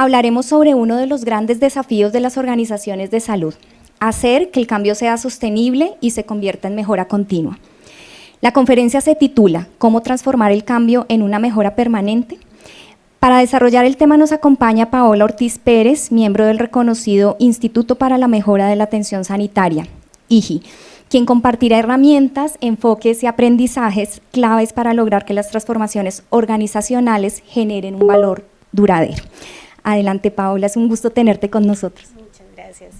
hablaremos sobre uno de los grandes desafíos de las organizaciones de salud: hacer que el cambio sea sostenible y se convierta en mejora continua. La conferencia se titula ¿Cómo transformar el cambio en una mejora permanente? Para desarrollar el tema nos acompaña Paola Ortiz Pérez, miembro del reconocido Instituto para la Mejora de la Atención Sanitaria, IJI, quien compartirá herramientas, enfoques y aprendizajes claves para lograr que las transformaciones organizacionales generen un valor duradero. Adelante, Paola, es un gusto tenerte con nosotros. Muchas gracias.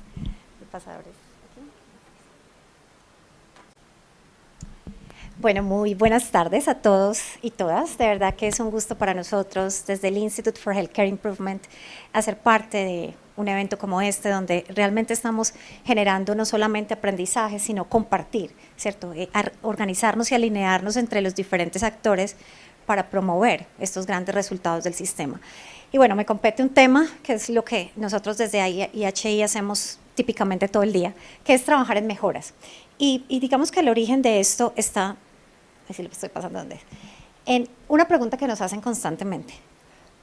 Bueno, muy buenas tardes a todos y todas. De verdad que es un gusto para nosotros desde el Institute for Healthcare Improvement hacer parte de un evento como este, donde realmente estamos generando no solamente aprendizaje, sino compartir, ¿cierto? Organizarnos y alinearnos entre los diferentes actores para promover estos grandes resultados del sistema. Y bueno, me compete un tema que es lo que nosotros desde IHI hacemos típicamente todo el día, que es trabajar en mejoras. Y digamos que el origen de esto está, así lo estoy pasando donde, en una pregunta que nos hacen constantemente.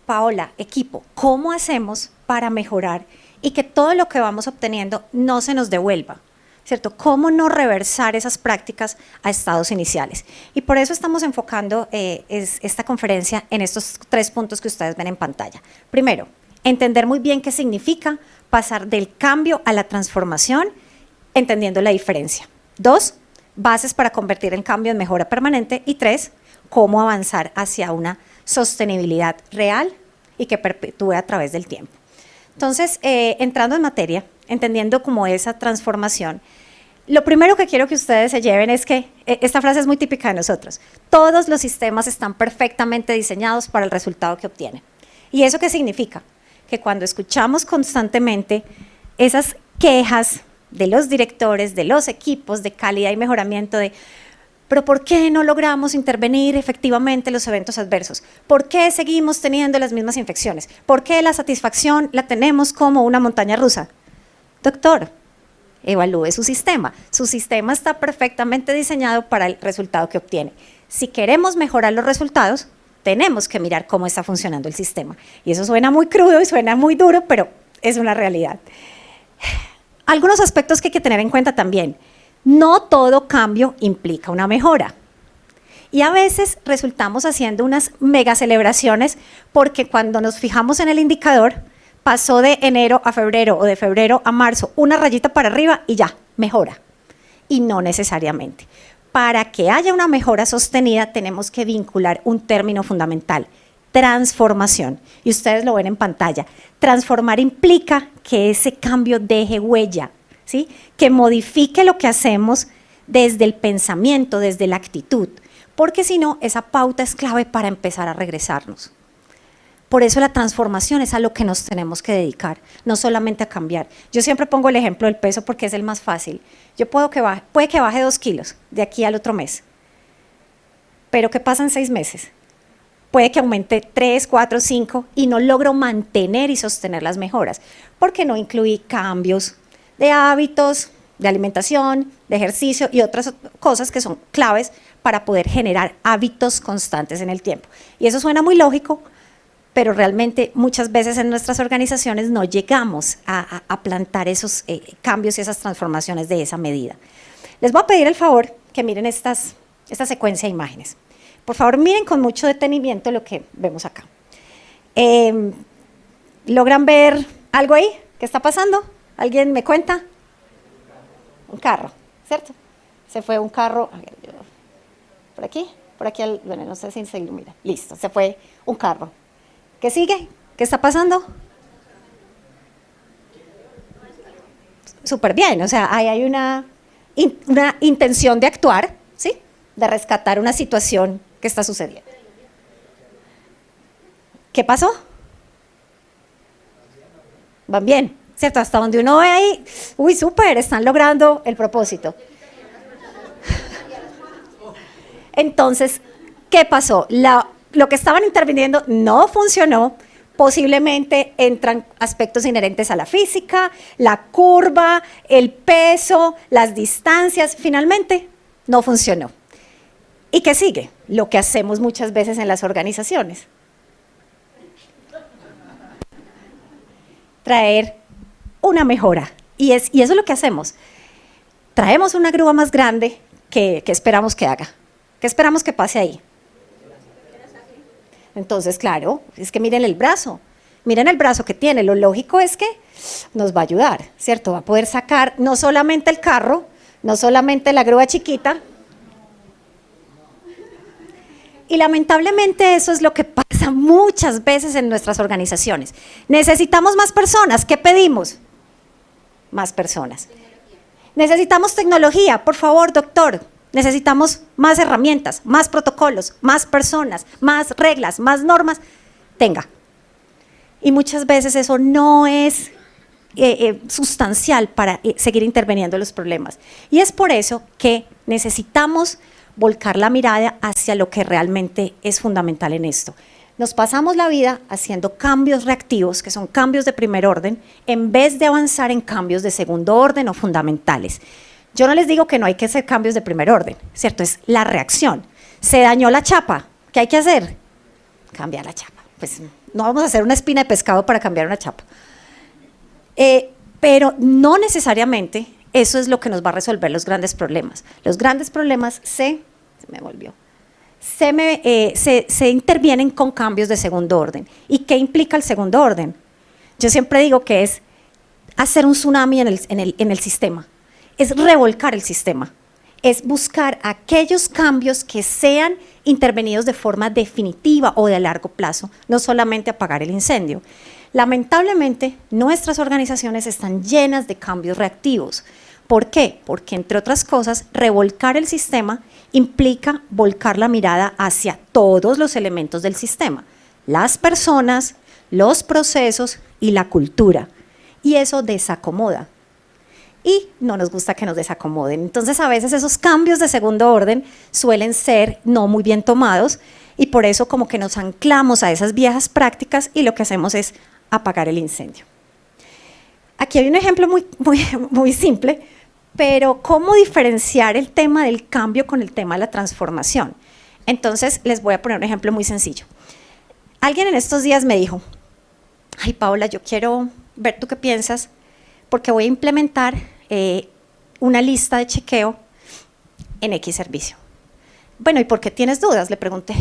Paola, equipo, ¿cómo hacemos para mejorar y que todo lo que vamos obteniendo no se nos devuelva? ¿Cierto? ¿Cómo no reversar esas prácticas a estados iniciales? Y por eso estamos enfocando esta conferencia en estos 3 puntos que ustedes ven en pantalla. Primero, entender muy bien qué significa pasar del cambio a la transformación, entendiendo la diferencia. 2, bases para convertir el cambio en mejora permanente. Y 3, cómo avanzar hacia una sostenibilidad real y que perpetúe a través del tiempo. Entonces, entrando en materia, entendiendo como esa transformación, lo primero que quiero que ustedes se lleven es que, esta frase es muy típica de nosotros, todos los sistemas están perfectamente diseñados para el resultado que obtienen. ¿Y eso qué significa? Que cuando escuchamos constantemente esas quejas de los directores, de los equipos de calidad y mejoramiento de ¿pero por qué no logramos intervenir efectivamente en los eventos adversos? ¿Por qué seguimos teniendo las mismas infecciones? ¿Por qué la satisfacción la tenemos como una montaña rusa? Doctor, evalúe su sistema. Su sistema está perfectamente diseñado para el resultado que obtiene. Si queremos mejorar los resultados, tenemos que mirar cómo está funcionando el sistema. Y eso suena muy crudo y suena muy duro, pero es una realidad. Algunos aspectos que hay que tener en cuenta también. No todo cambio implica una mejora. Y a veces resultamos haciendo unas mega celebraciones porque cuando nos fijamos en el indicador, pasó de enero a febrero o de febrero a marzo una rayita para arriba y ya, mejora. Y no necesariamente. Para que haya una mejora sostenida tenemos que vincular un término fundamental: transformación. Y ustedes lo ven en pantalla. Transformar implica que ese cambio deje huella, ¿sí? Que modifique lo que hacemos desde el pensamiento, desde la actitud, porque si no, esa pauta es clave para empezar a regresarnos. Por eso la transformación es a lo que nos tenemos que dedicar, no solamente a cambiar. Yo siempre pongo el ejemplo del peso porque es el más fácil. Yo puede que baje 2 kilos de aquí al otro mes, pero ¿qué pasa en 6 meses? Puede que aumente 3, 4, 5 y no logro mantener y sostener las mejoras, porque no incluí cambios de hábitos, de alimentación, de ejercicio y otras cosas que son claves para poder generar hábitos constantes en el tiempo. Y eso suena muy lógico, pero realmente muchas veces en nuestras organizaciones no llegamos a plantar esos cambios y esas transformaciones de esa medida. Les voy a pedir el favor que miren esta secuencia de imágenes. Por favor, miren con mucho detenimiento lo que vemos acá. ¿Logran ver algo ahí? ¿Qué está pasando? ¿Alguien me cuenta? Un carro, ¿cierto? Se fue un carro, por aquí, bueno, no sé si se ilumina. Listo, se fue un carro. ¿Qué sigue? ¿Qué está pasando? Súper bien, o sea, ahí hay una intención de actuar, ¿sí? De rescatar una situación que está sucediendo. ¿Qué pasó? Van bien, ¿cierto? Hasta donde uno ve ahí, uy, súper, están logrando el propósito. Entonces, ¿qué pasó? Lo que estaban interviniendo no funcionó, posiblemente entran aspectos inherentes a la física, la curva, el peso, las distancias, finalmente no funcionó. ¿Y qué sigue? Lo que hacemos muchas veces en las organizaciones. traer una mejora. Y eso es lo que hacemos. Traemos una grúa más grande que esperamos que haga. ¿Qué esperamos que pase ahí? Entonces, claro, es que miren el brazo. Miren el brazo que tiene. Lo lógico es que nos va a ayudar, ¿cierto? Va a poder sacar no solamente el carro, no solamente la grúa chiquita. Y lamentablemente eso es lo que pasa muchas veces en nuestras organizaciones. Necesitamos más personas. ¿Qué pedimos? Más personas. Necesitamos tecnología. Por favor, doctor. Necesitamos más herramientas, más protocolos, más personas, más reglas, más normas. Tenga. Y muchas veces eso no es sustancial para seguir interviniendo en los problemas. Y es por eso que necesitamos volcar la mirada hacia lo que realmente es fundamental en esto. Nos pasamos la vida haciendo cambios reactivos, que son cambios de primer orden, en vez de avanzar en cambios de segundo orden o fundamentales. Yo no les digo que no hay que hacer cambios de primer orden, ¿cierto? Es la reacción. Se dañó la chapa, ¿qué hay que hacer? Cambiar la chapa. Pues no vamos a hacer una espina de pescado para cambiar una chapa. Pero no necesariamente eso es lo que nos va a resolver los grandes problemas. Los grandes problemas se intervienen con cambios de segundo orden. ¿Y qué implica el segundo orden? Yo siempre digo que es hacer un tsunami en el sistema, es revolcar el sistema, es buscar aquellos cambios que sean intervenidos de forma definitiva o de largo plazo, no solamente apagar el incendio. Lamentablemente, nuestras organizaciones están llenas de cambios reactivos. ¿Por qué? Porque, entre otras cosas, revolcar el sistema implica volcar la mirada hacia todos los elementos del sistema, las personas, los procesos y la cultura. Y eso desacomoda. Y no nos gusta que nos desacomoden. Entonces, a veces esos cambios de segundo orden suelen ser no muy bien tomados y por eso como que nos anclamos a esas viejas prácticas y lo que hacemos es apagar el incendio. Aquí hay un ejemplo muy simple, pero ¿cómo diferenciar el tema del cambio con el tema de la transformación? Entonces, les voy a poner un ejemplo muy sencillo. Alguien en estos días me dijo, ay, Paola, yo quiero ver tú qué piensas, porque voy a implementar una lista de chequeo en X servicio. Bueno, ¿y por qué tienes dudas? Le pregunté.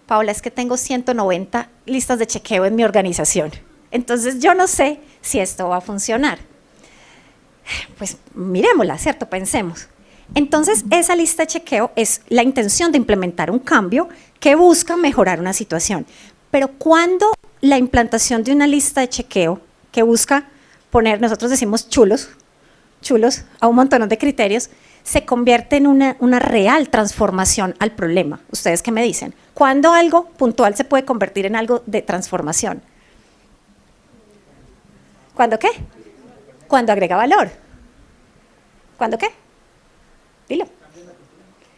Paola, es que tengo 190 listas de chequeo en mi organización. Entonces, yo no sé si esto va a funcionar. Pues miremosla, ¿cierto? Pensemos. Entonces, esa lista de chequeo es la intención de implementar un cambio que busca mejorar una situación. Pero cuando la implantación de una lista de chequeo que busca poner, nosotros decimos chulos a un montón de criterios, se convierte en una real transformación al problema. ¿Ustedes qué me dicen? ¿Cuándo algo puntual se puede convertir en algo de transformación? ¿Cuándo qué? Cuando agrega valor. ¿Cuándo qué? Dilo.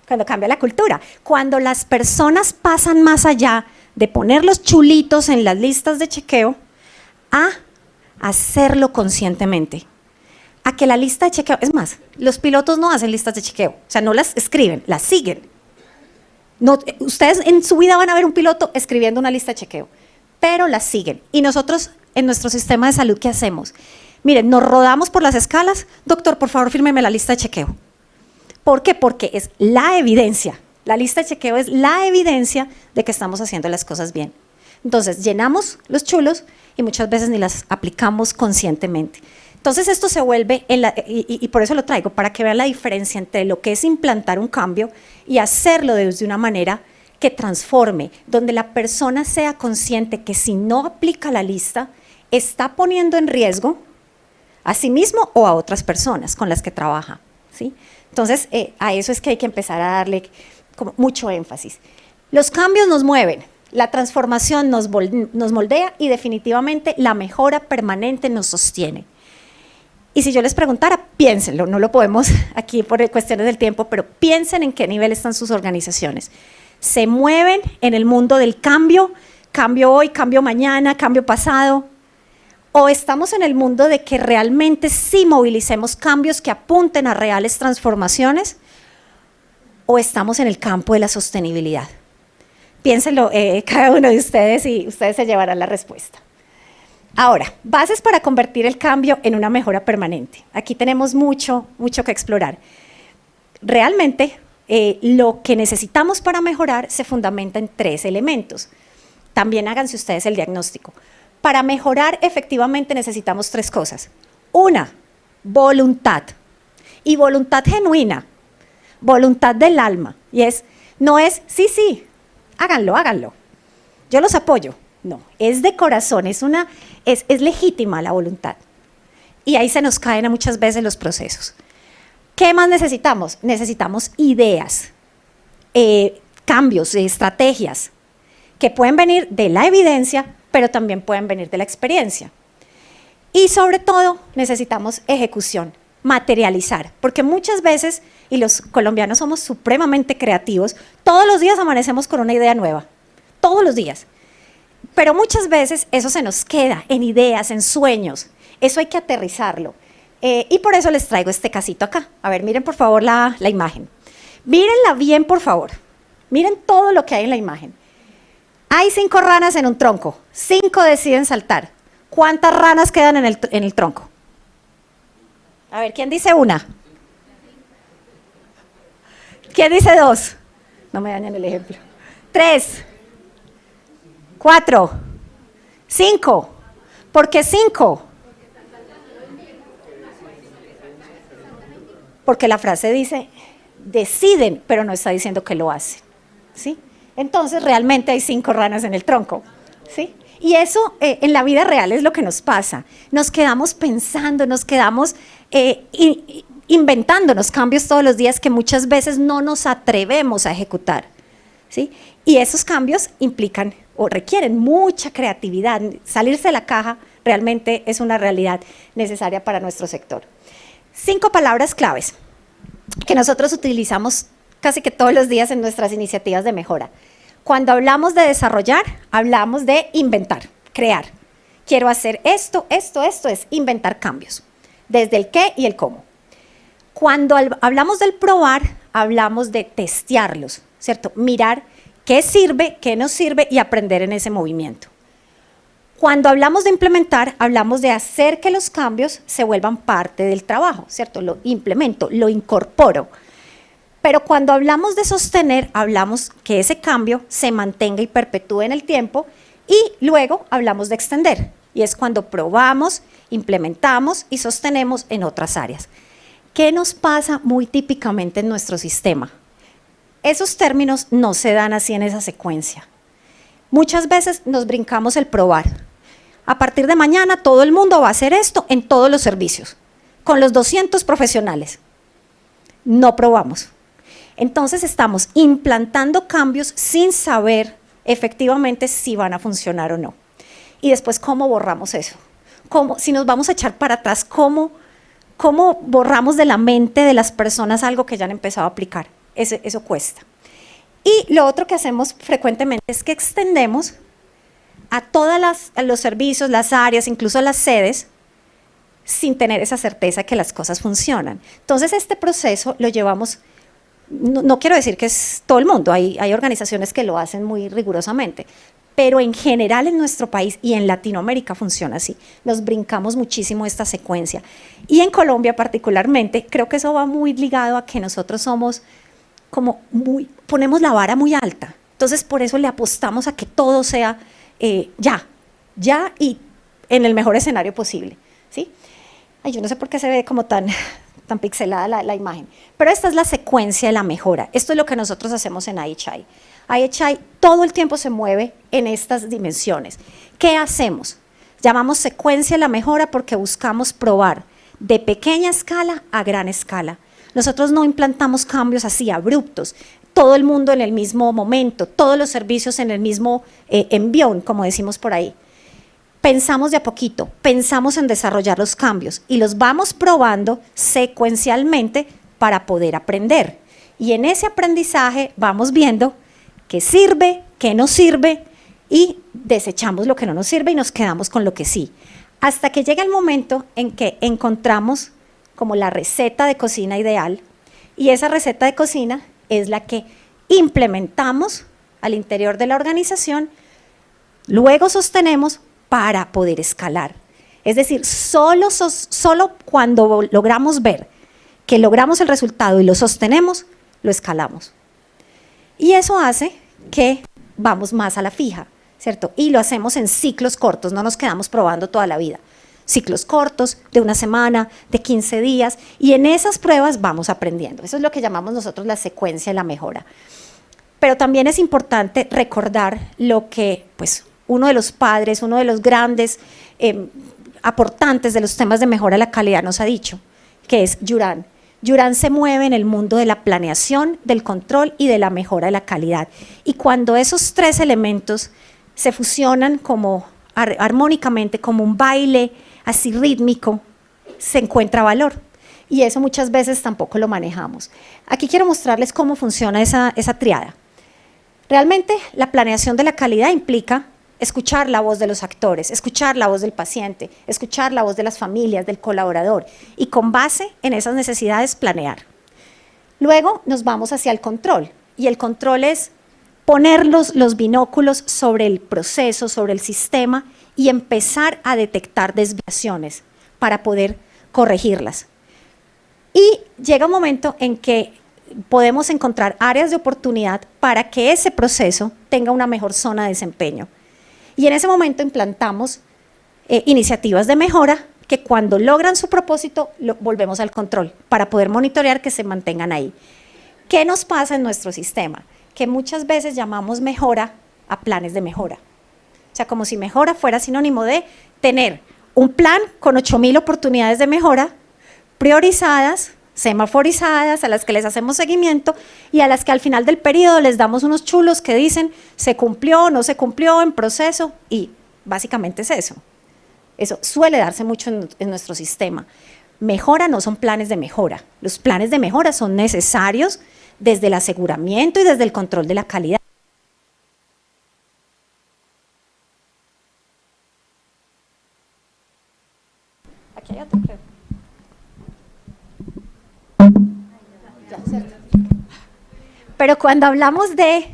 Cuando cambia la cultura. Cuando las personas pasan más allá de poner los chulitos en las listas de chequeo a hacerlo conscientemente. A que la lista de chequeo, es más, los pilotos no hacen listas de chequeo, o sea, no las escriben, las siguen. No, ustedes en su vida van a ver un piloto escribiendo una lista de chequeo, pero las siguen. Y nosotros, en nuestro sistema de salud, ¿qué hacemos? Miren, nos rodamos por las escalas, doctor, por favor, fírmeme la lista de chequeo. ¿Por qué? Porque es la evidencia. La lista de chequeo es la evidencia de que estamos haciendo las cosas bien. Entonces, llenamos los chulos y muchas veces ni las aplicamos conscientemente. Entonces, esto se vuelve, y por eso lo traigo, para que vean la diferencia entre lo que es implantar un cambio y hacerlo desde una manera que transforme, donde la persona sea consciente que si no aplica la lista, está poniendo en riesgo a sí mismo o a otras personas con las que trabaja, ¿sí? Entonces, a eso es que hay que empezar a darle como mucho énfasis. Los cambios nos mueven, la transformación nos moldea y definitivamente la mejora permanente nos sostiene. Y si yo les preguntara, piénsenlo, no lo podemos aquí por cuestiones del tiempo, pero piensen en qué nivel están sus organizaciones. ¿Se mueven en el mundo del cambio? ¿Cambio hoy, cambio mañana, cambio pasado? ¿O estamos en el mundo de que realmente sí movilicemos cambios que apunten a reales transformaciones? ¿O estamos en el campo de la sostenibilidad? Piénsenlo cada uno de ustedes y ustedes se llevarán la respuesta. Ahora, bases para convertir el cambio en una mejora permanente. Aquí tenemos mucho que explorar. Realmente, lo que necesitamos para mejorar se fundamenta en 3 elementos. También háganse ustedes el diagnóstico. Para mejorar, efectivamente, necesitamos 3 cosas. Una, voluntad. Y voluntad genuina, voluntad del alma. Y no es, sí, háganlo. Yo los apoyo. No, es de corazón, es legítima la voluntad. Y ahí se nos caen muchas veces los procesos. ¿Qué más necesitamos? Necesitamos ideas, cambios, estrategias, que pueden venir de la evidencia, pero también pueden venir de la experiencia. Y sobre todo, necesitamos ejecución, materializar, porque muchas veces, y los colombianos somos supremamente creativos, todos los días amanecemos con una idea nueva, todos los días. Pero muchas veces eso se nos queda en ideas, en sueños, eso hay que aterrizarlo. Y por eso les traigo este casito acá. A ver, miren por favor la imagen. Mírenla bien, por favor. Miren todo lo que hay en la imagen. Hay 5 ranas en un tronco, 5 deciden saltar. ¿Cuántas ranas quedan en el tronco? A ver, ¿quién dice una? ¿Quién dice 2? No me dañen el ejemplo. 3, 4, 5. ¿Por qué 5? Porque la frase dice, deciden, pero no está diciendo que lo hacen, ¿sí? Entonces, realmente hay 5 ranas en el tronco, ¿sí? Y eso en la vida real es lo que nos pasa. Nos quedamos pensando, nos quedamos inventándonos cambios todos los días que muchas veces no nos atrevemos a ejecutar, ¿sí? Y esos cambios implican o requieren mucha creatividad. Salirse de la caja realmente es una realidad necesaria para nuestro sector. 5 palabras claves que nosotros utilizamos casi que todos los días en nuestras iniciativas de mejora. Cuando hablamos de desarrollar, hablamos de inventar, crear. Quiero hacer esto, es inventar cambios, desde el qué y el cómo. Cuando hablamos del probar, hablamos de testearlos, ¿cierto? Mirar qué sirve, qué no sirve y aprender en ese movimiento. Cuando hablamos de implementar, hablamos de hacer que los cambios se vuelvan parte del trabajo, ¿cierto? Lo implemento, lo incorporo. Pero cuando hablamos de sostener, hablamos que ese cambio se mantenga y perpetúe en el tiempo y luego hablamos de extender. Y es cuando probamos, implementamos y sostenemos en otras áreas. ¿Qué nos pasa muy típicamente en nuestro sistema? Esos términos no se dan así en esa secuencia. Muchas veces nos brincamos el probar. A partir de mañana todo el mundo va a hacer esto en todos los servicios, con los 200 profesionales. No probamos. Entonces estamos implantando cambios sin saber efectivamente si van a funcionar o no. Y después, ¿cómo borramos eso? Si nos vamos a echar para atrás, ¿cómo borramos de la mente de las personas algo que ya han empezado a aplicar? Eso cuesta. Y lo otro que hacemos frecuentemente es que extendemos a todos los servicios, las áreas, incluso las sedes, sin tener esa certeza que las cosas funcionan. Entonces, este proceso lo llevamos, no quiero decir que es todo el mundo, hay organizaciones que lo hacen muy rigurosamente, pero en general en nuestro país y en Latinoamérica funciona así. Nos brincamos muchísimo esta secuencia. Y en Colombia particularmente, creo que eso va muy ligado a que nosotros somos ponemos la vara muy alta. Entonces, por eso le apostamos a que todo sea ya y en el mejor escenario posible, ¿sí? Ay, yo no sé por qué se ve como tan pixelada la imagen, pero esta es la secuencia de la mejora. Esto es lo que nosotros hacemos en IHI. IHI todo el tiempo se mueve en estas dimensiones. ¿Qué hacemos? Llamamos secuencia de la mejora porque buscamos probar de pequeña escala a gran escala. Nosotros no implantamos cambios así abruptos, todo el mundo en el mismo momento, todos los servicios en el mismo envión, como decimos por ahí. Pensamos de a poquito, pensamos en desarrollar los cambios y los vamos probando secuencialmente para poder aprender. Y en ese aprendizaje vamos viendo qué sirve, qué no sirve y desechamos lo que no nos sirve y nos quedamos con lo que sí. Hasta que llega el momento en que encontramos como la receta de cocina ideal y esa receta de cocina es la que implementamos al interior de la organización, luego sostenemos para poder escalar. Es decir, solo cuando logramos ver que logramos el resultado y lo sostenemos, lo escalamos. Y eso hace que vamos más a la fija, ¿cierto? Y lo hacemos en ciclos cortos, no nos quedamos probando toda la vida. Ciclos cortos, de una semana, de 15 días, y en esas pruebas vamos aprendiendo. Eso es lo que llamamos nosotros la secuencia de la mejora. Pero también es importante recordar lo que, pues, uno de los padres, uno de los grandes aportantes de los temas de mejora de la calidad nos ha dicho, que es Juran. Juran se mueve en el mundo de la planeación, del control y de la mejora de la calidad. Y cuando esos tres elementos se fusionan como armónicamente, como un baile así rítmico, se encuentra valor. Y eso muchas veces tampoco lo manejamos. Aquí quiero mostrarles cómo funciona esa triada. Realmente la planeación de la calidad implica escuchar la voz de los actores, escuchar la voz del paciente, escuchar la voz de las familias, del colaborador, y con base en esas necesidades planear. Luego nos vamos hacia el control, y el control es poner los binóculos sobre el proceso, sobre el sistema, y empezar a detectar desviaciones para poder corregirlas. Y llega un momento en que podemos encontrar áreas de oportunidad para que ese proceso tenga una mejor zona de desempeño. Y en ese momento implantamos iniciativas de mejora que cuando logran su propósito, volvemos al control para poder monitorear que se mantengan ahí. ¿Qué nos pasa en nuestro sistema? Que muchas veces llamamos mejora a planes de mejora. O sea, como si mejora fuera sinónimo de tener un plan con 8.000 oportunidades de mejora priorizadas, semaforizadas, a las que les hacemos seguimiento y a las que al final del periodo les damos unos chulos que dicen se cumplió, no se cumplió, en proceso, y básicamente es eso. Eso suele darse mucho en nuestro sistema. Mejora no son planes de mejora. Los planes de mejora son necesarios desde el aseguramiento y desde el control de la calidad. Aquí hay otro, creo. Pero cuando hablamos de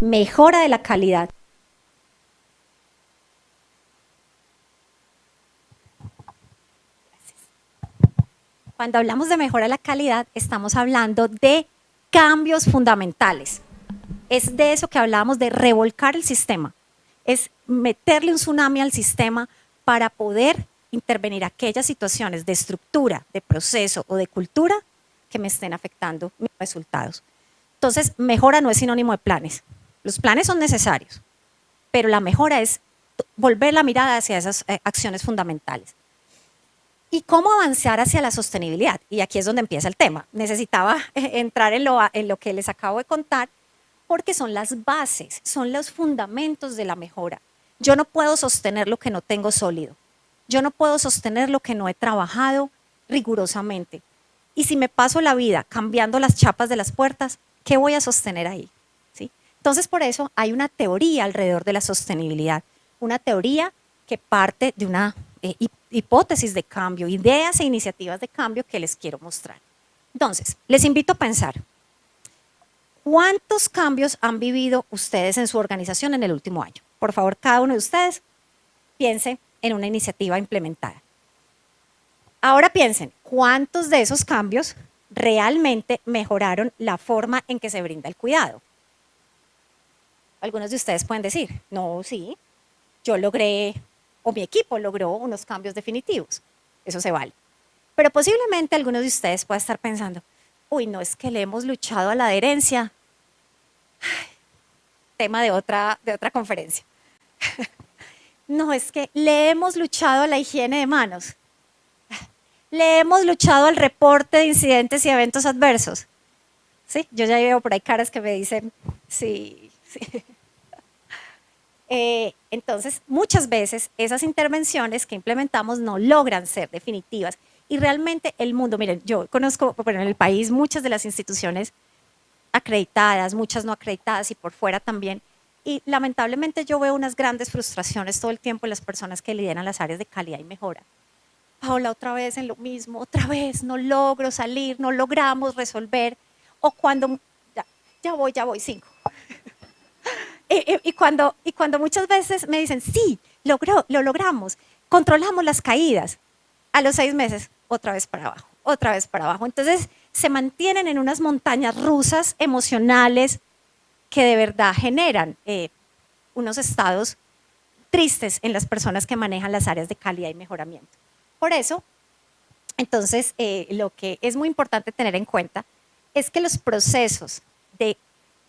mejora de la calidad, cuando hablamos de mejora de la calidad, estamos hablando de cambios fundamentales. Es de eso que hablábamos, de revolcar el sistema. Es meterle un tsunami al sistema para poder intervenir aquellas situaciones de estructura, de proceso o de cultura que me estén afectando mis resultados. Entonces, mejora no es sinónimo de planes. Los planes son necesarios, pero la mejora es volver la mirada hacia esas acciones fundamentales. ¿Y cómo avanzar hacia la sostenibilidad? Y aquí es donde empieza el tema. Necesitaba entrar en lo que les acabo de contar, porque son las bases, son los fundamentos de la mejora. Yo no puedo sostener lo que no tengo sólido. Yo no puedo sostener lo que no he trabajado rigurosamente. Y si me paso la vida cambiando las chapas de las puertas, ¿qué voy a sostener ahí? ¿Sí? Entonces, por eso hay una teoría alrededor de la sostenibilidad, una teoría que parte de una hipótesis de cambio, ideas e iniciativas de cambio que les quiero mostrar. Entonces, les invito a pensar, ¿cuántos cambios han vivido ustedes en su organización en el último año? Por favor, cada uno de ustedes piense en una iniciativa implementada. Ahora piensen, ¿cuántos de esos cambios realmente mejoraron la forma en que se brinda el cuidado? Algunos de ustedes pueden decir, no, sí, yo logré, o mi equipo logró unos cambios definitivos. Eso se vale. Pero posiblemente algunos de ustedes puedan estar pensando, uy, no, es que le hemos luchado a la adherencia. Tema de otra conferencia. No, es que le hemos luchado a la higiene de manos. Le hemos luchado al reporte de incidentes y eventos adversos. ¿Sí? Yo ya veo por ahí caras que me dicen, sí, sí. Entonces, muchas veces esas intervenciones que implementamos no logran ser definitivas. Y realmente el mundo, miren, yo conozco en el país muchas de las instituciones acreditadas, muchas no acreditadas y por fuera también. Y lamentablemente yo veo unas grandes frustraciones todo el tiempo en las personas que lideran las áreas de calidad y mejora. Paola, otra vez en lo mismo, otra vez no logro salir, no logramos resolver. O cuando, ya voy, 5. Y cuando muchas veces me dicen, sí, lo logramos, controlamos las caídas. A los 6 meses, otra vez para abajo, otra vez para abajo. Entonces, se mantienen en unas montañas rusas emocionales que de verdad generan unos estados tristes en las personas que manejan las áreas de calidad y mejoramiento. Por eso, entonces, lo que es muy importante tener en cuenta es que los procesos de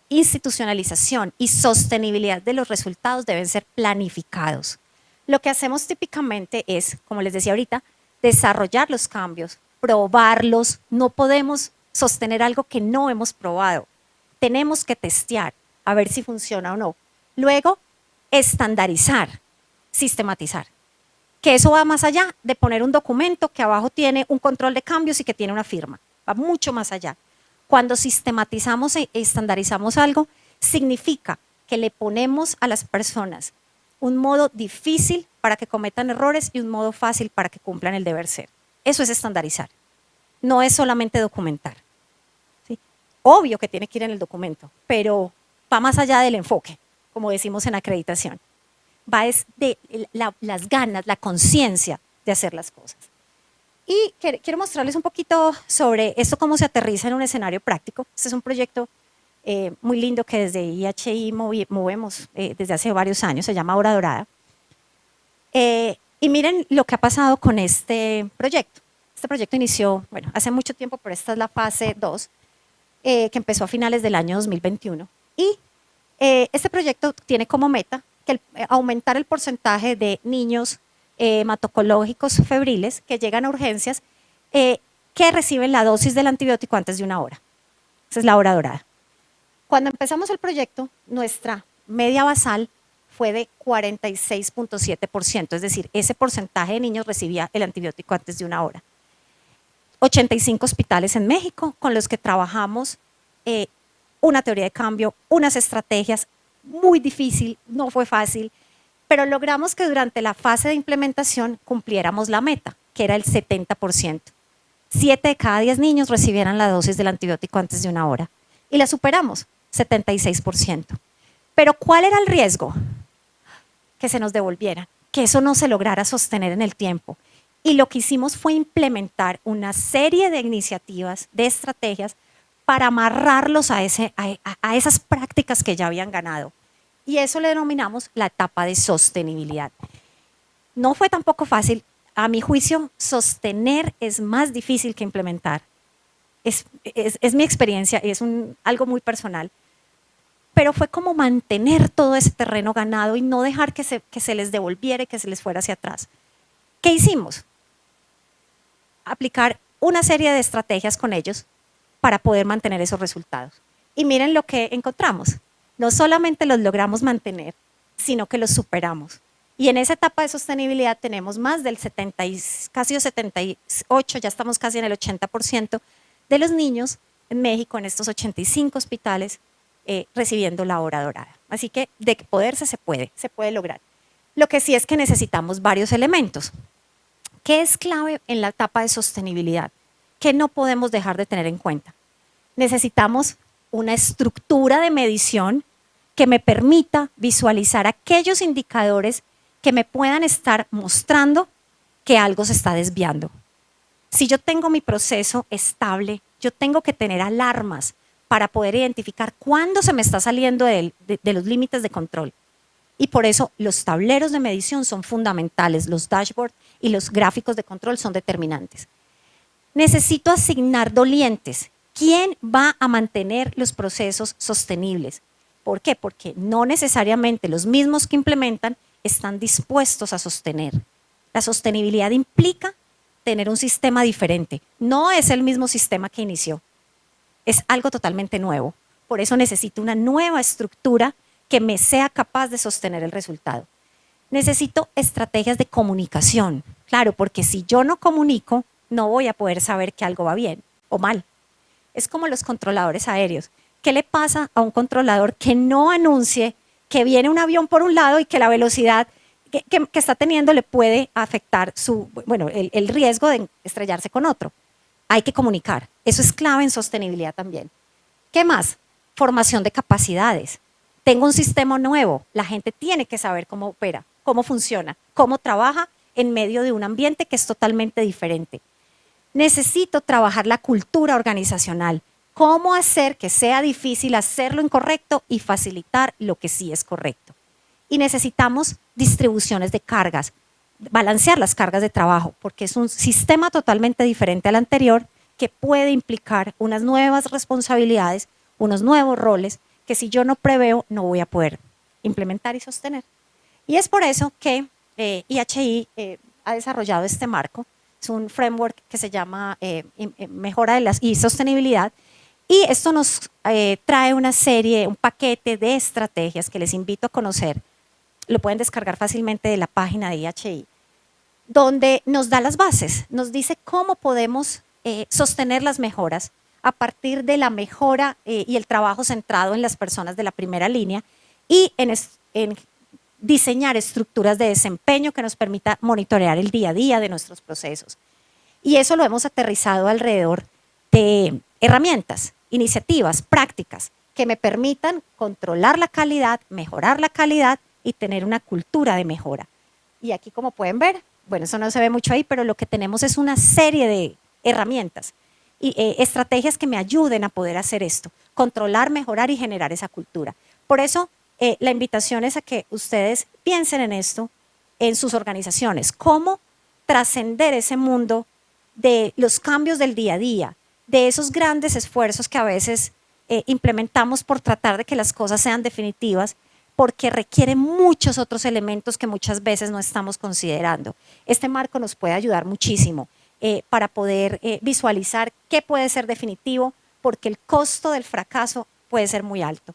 institucionalización y sostenibilidad de los resultados deben ser planificados. Lo que hacemos típicamente es, como les decía ahorita, desarrollar los cambios, probarlos. No podemos sostener algo que no hemos probado. Tenemos que testear a ver si funciona o no. Luego, estandarizar, sistematizar. Que eso va más allá de poner un documento que abajo tiene un control de cambios y que tiene una firma. Va mucho más allá. Cuando sistematizamos e estandarizamos algo, significa que le ponemos a las personas un modo difícil para que cometan errores y un modo fácil para que cumplan el deber ser. Eso es estandarizar. No es solamente documentar. ¿Sí? Obvio que tiene que ir en el documento, pero va más allá del enfoque, como decimos en acreditación. Va es de las ganas, la conciencia de hacer las cosas. Y quiero mostrarles un poquito sobre esto, cómo se aterriza en un escenario práctico. Este es un proyecto muy lindo que desde IHI movemos desde hace varios años, se llama Hora Dorada. Y miren lo que ha pasado con este proyecto. Este proyecto inició, bueno, hace mucho tiempo, pero esta es la fase 2, que empezó a finales del año 2021. Y este proyecto tiene como meta que aumentar el porcentaje de niños hematocológicos febriles que llegan a urgencias que reciben la dosis del antibiótico antes de 1 hora. Esa es la hora dorada. Cuando empezamos el proyecto, nuestra media basal fue de 46.7%, es decir, ese porcentaje de niños recibía el antibiótico antes de 1 hora. 85 hospitales en México con los que trabajamos una teoría de cambio, unas estrategias, muy difícil, no fue fácil, pero logramos que durante la fase de implementación cumpliéramos la meta, que era el 70%. 7 de cada 10 niños recibieran la dosis del antibiótico antes de 1 hora. Y la superamos, 76%. Pero ¿cuál era el riesgo? Que se nos devolviera, que eso no se lograra sostener en el tiempo. Y lo que hicimos fue implementar una serie de iniciativas, de estrategias, para amarrarlos a esas prácticas que ya habían ganado. Y eso le denominamos la etapa de sostenibilidad. No fue tampoco fácil. A mi juicio, sostener es más difícil que implementar. Es mi experiencia y es algo muy personal. Pero fue como mantener todo ese terreno ganado y no dejar que se les devolviera y que se les fuera hacia atrás. ¿Qué hicimos? Aplicar una serie de estrategias con ellos para poder mantener esos resultados. Y miren lo que encontramos. No solamente los logramos mantener, sino que los superamos. Y en esa etapa de sostenibilidad tenemos más del 70, casi el 78, ya estamos casi en el 80% de los niños en México, en estos 85 hospitales, recibiendo la hora dorada. Así que de poderse se puede lograr. Lo que sí es que necesitamos varios elementos. ¿Qué es clave en la etapa de sostenibilidad? ¿Qué no podemos dejar de tener en cuenta? Necesitamos una estructura de medición que me permita visualizar aquellos indicadores que me puedan estar mostrando que algo se está desviando. Si yo tengo mi proceso estable, yo tengo que tener alarmas para poder identificar cuándo se me está saliendo de los límites de control. Y por eso los tableros de medición son fundamentales, los dashboards y los gráficos de control son determinantes. Necesito asignar dolientes. ¿Quién va a mantener los procesos sostenibles? ¿Por qué? Porque no necesariamente los mismos que implementan están dispuestos a sostener. La sostenibilidad implica tener un sistema diferente. No es el mismo sistema que inició. Es algo totalmente nuevo. Por eso necesito una nueva estructura que me sea capaz de sostener el resultado. Necesito estrategias de comunicación. Claro, porque si yo no comunico, no voy a poder saber que algo va bien o mal. Es como los controladores aéreos. ¿Qué le pasa a un controlador que no anuncie que viene un avión por un lado y que la velocidad que está teniendo le puede afectar el riesgo de estrellarse con otro? Hay que comunicar. Eso es clave en sostenibilidad también. ¿Qué más? Formación de capacidades. Tengo un sistema nuevo. La gente tiene que saber cómo opera. cómo funciona, cómo trabaja en medio de un ambiente que es totalmente diferente. Necesito trabajar la cultura organizacional, cómo hacer que sea difícil hacer lo incorrecto y facilitar lo que sí es correcto. Y necesitamos distribuciones de cargas, balancear las cargas de trabajo, porque es un sistema totalmente diferente al anterior que puede implicar unas nuevas responsabilidades, unos nuevos roles que si yo no preveo no voy a poder implementar y sostener. Y es por eso que IHI ha desarrollado este marco. Es un framework que se llama Mejora y Sostenibilidad. Y esto nos trae una serie, un paquete de estrategias que les invito a conocer. Lo pueden descargar fácilmente de la página de IHI, donde nos da las bases, nos dice cómo podemos sostener las mejoras a partir de la mejora y el trabajo centrado en las personas de la primera línea y en diseñar estructuras de desempeño que nos permita monitorear el día a día de nuestros procesos. Y eso lo hemos aterrizado alrededor de herramientas, iniciativas, prácticas que me permitan controlar la calidad, mejorar la calidad y tener una cultura de mejora. Y aquí, como pueden ver, bueno, eso no se ve mucho ahí, pero lo que tenemos es una serie de herramientas y estrategias que me ayuden a poder hacer esto, controlar, mejorar y generar esa cultura. Por eso, la invitación es a que ustedes piensen en esto en sus organizaciones, cómo trascender ese mundo de los cambios del día a día, de esos grandes esfuerzos que a veces implementamos por tratar de que las cosas sean definitivas, porque requiere muchos otros elementos que muchas veces no estamos considerando. Este marco nos puede ayudar muchísimo para poder visualizar qué puede ser definitivo, porque el costo del fracaso puede ser muy alto.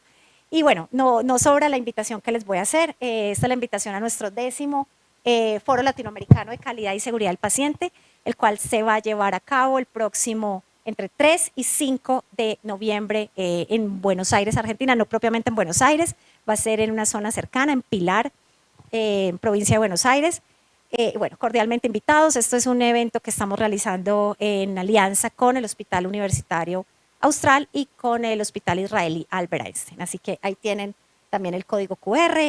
Y bueno, no sobra la invitación que les voy a hacer. Esta es la invitación a nuestro 10º Foro Latinoamericano de Calidad y Seguridad del Paciente, el cual se va a llevar a cabo el próximo entre 3 y 5 de noviembre en Buenos Aires, Argentina, no propiamente en Buenos Aires, va a ser en una zona cercana, en Pilar, en provincia de Buenos Aires. Bueno, cordialmente invitados. Esto es un evento que estamos realizando en alianza con el Hospital Universitario Austral y con el Hospital Israelí Albert Einstein. Así que ahí tienen también el código QR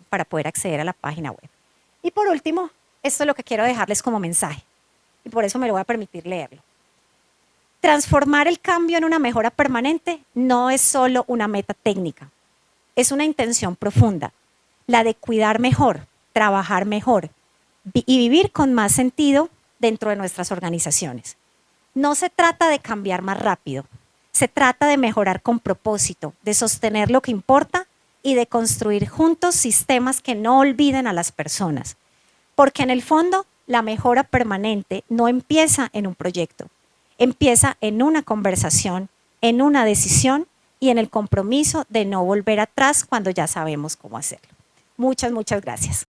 para poder acceder a la página web. Y por último, esto es lo que quiero dejarles como mensaje, y por eso me lo voy a permitir leerlo. Transformar el cambio en una mejora permanente no es solo una meta técnica, es una intención profunda, la de cuidar mejor, trabajar mejor y vivir con más sentido dentro de nuestras organizaciones. No se trata de cambiar más rápido, se trata de mejorar con propósito, de sostener lo que importa y de construir juntos sistemas que no olviden a las personas. Porque en el fondo, la mejora permanente no empieza en un proyecto, empieza en una conversación, en una decisión y en el compromiso de no volver atrás cuando ya sabemos cómo hacerlo. Muchas, muchas gracias.